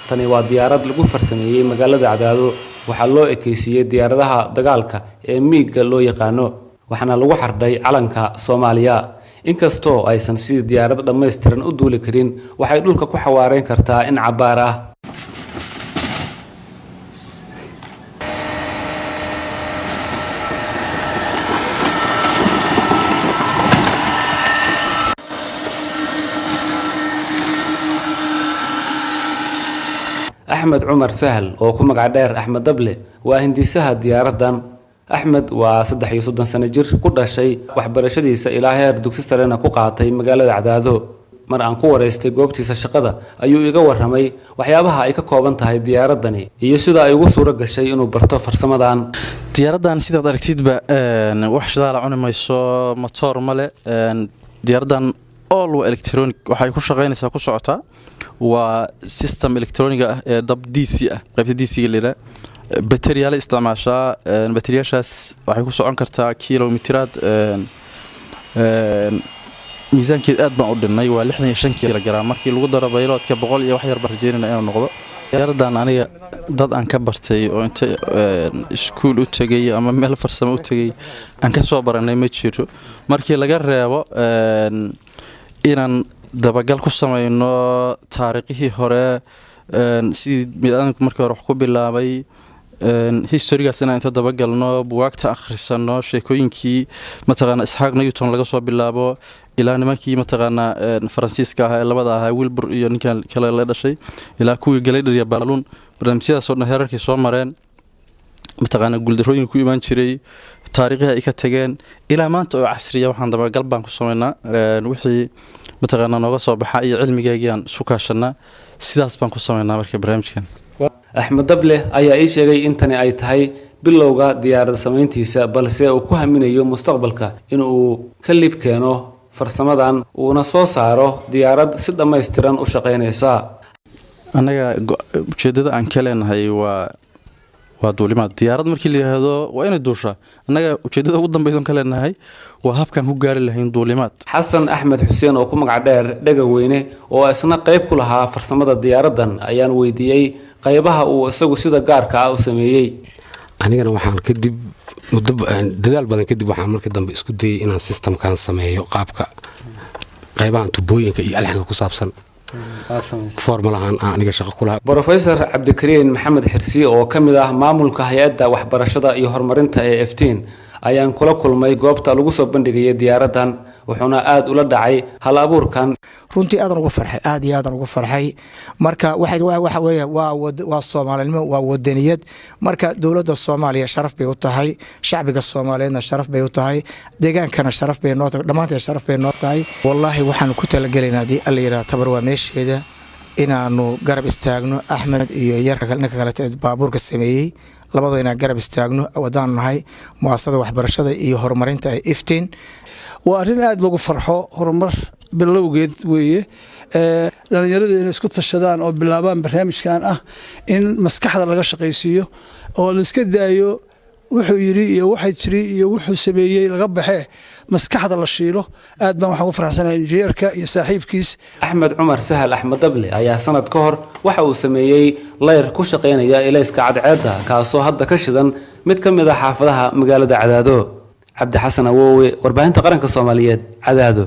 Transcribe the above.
tani waa diyaarad lagu farsameeyay magaalada Cadaado waxaa loo ekeysiyay diyaaradaha dagaalka ee miiga loo yaqaano waxaana lagu xardhay calanka Soomaaliya inkastoo aysan si diyaarad dhameystiran u duuli karin waxay dhulka ku xawaareen kartaa in cabaar ah أحمد عمر سهل أو كم قعدير أحمد دبلة وهندسها دياردان أحمد وصدح يصدن سنجر كل شيء وحبر شديس إلى هير دكتور لنا كقعتي مجال عدادو مر عن قوة استجوبتي سشقده أيو يجور رمي وحيابها أيك كوبنت هاي دياردني يسود أيو صورة الشيء إنه برتفر سمدان دياردان سيدا دركتيد بقى وحش ذا العون ما يصو مطار ملء دياردان all electronic waxay ku shaqeynaysaa ku socota waa system electronic ah ee dab DC ah qaybta DC ga leeyahay bateriyaal isticmaasha bateriyaashaas waxay ku socon kartaa kiiloomitiraad miisaankeed aad baan u dhinnay waa 65 kilogram markii lagu daro bayloodka 100 iyo wax yar barjeynina inuu noqdo diyaaradan aniga dad aan ka bartay oo inta iskuul u tagay ama meel farsamo u tagay aan ka soo baranay ma jiro markii laga reebo inaan dabagal ku sameeyno taariikhii hore sidii midaanku markii hore wax ku bilaabay historygaas inaan inta dabagalno buugaagta akhrisano sheekooyinkii mataqaana Isxaaq Newton laga soo bilaabo ilaa nimankii mataqaana Faransiiska ah ee labada ah Wilbur iyo ninkan kale la dhashay ilaa kuwii Galleyder iyo Balloon barnaamijyadaas oo heerarkii soo mareen mataqaana guuldarooyin ku iman jiray taariikhda ay ka tageen ilaa maanta oo casriya waxaan dabagal baan ku sameynaa wixii mataqaana nooga soo baxay iyo cilmigeegan sukaashana sidaas baan ku sameynaa marka barnaamijkan أحمد دبلة أي شيء أنت أي تهاي باللغة ديار سمينتيسا balse uu ku haminayo mustaqbalka inuu kalib keeno farsamadan una soo saaro diyaarad si dhameystiran u shaqeynaysa anaga ujeedada aan ka leenahay waa duulimaad diyaarad markii la yiraahdo waa inay duusha anaga ujeedada ugu dambeeyay ka leenahay waa habkan ku gaari lahayn duulimaad Xasan Axmed Xuseen oo ku magac dheer dhaga weyne oo isna qayb ku lahaa farsamada diyaaradan ayaan weydiiyay qaybaha uu isagu sida gaarka ah u sameeyay anigana waxaan kadib muddo dadaal badan kadib waxaan markii dambe isku dayay inaan systemkan sameeyo qaabka qaybaha tubooyinka iyo alxanka ku saabsan formulahan aniga shaqo ku lahaa Professor Cabdikariin Maxamed Xirsi oo kamid ah maamulka hay'adda waxbarashada iyo horumarinta ee Iftiin ayaan kula kulmay goobta lagu soo bandhigay diyaaradan wuxuuna aad ula dhacay hal abuurkan runtii aad ugu farxay aad iyo aad ugu farxay marka waxa weeye waa Soomaalnimo waa wadaniyad marka dawladda Soomaaliya sharaf bay u tahay shacbiga Soomaaliyeedna sharaf bay u tahay deegaankana sharaf bay noo tahay dhamaanteen sharaf bay noo tahay wallahi waxaan ku talagaleynaa alla yiraahdo tabar waa meesheeda inaanu garab istaagno Axmed iyo yarka kale baabuurka sameeyay labadaba inaan garab istaagno wadaan nahay muasasada waxbarashada iyo horumarinta ee Iftiin waa arin aad lagu farxo horumar bilowgeed weeye dhalinyarada inay isku tashadaan oo bilaabaan barnaamijkan ah in maskaxda laga shaqeysiyo oo la iska daayo wuxuu yiri iyo waxay jiri iyo wuxuu sameeyay laga baxee maskaxda la shiilo aad baan waxaan u faraxsanahay injineerka iyo saaxiibkiis Axmed Cumar Sahal Axmed Dable ayaa sanad ka hor waxa uu sameeyay layr ku shaqeynaya ilayska cadceedda kaasoo hadda ka shidan mid ka mid ah xaafadaha magaalada Cadaado Cabdi Xasan Awoowe warbaahinta qaranka Soomaaliyeed Cadaado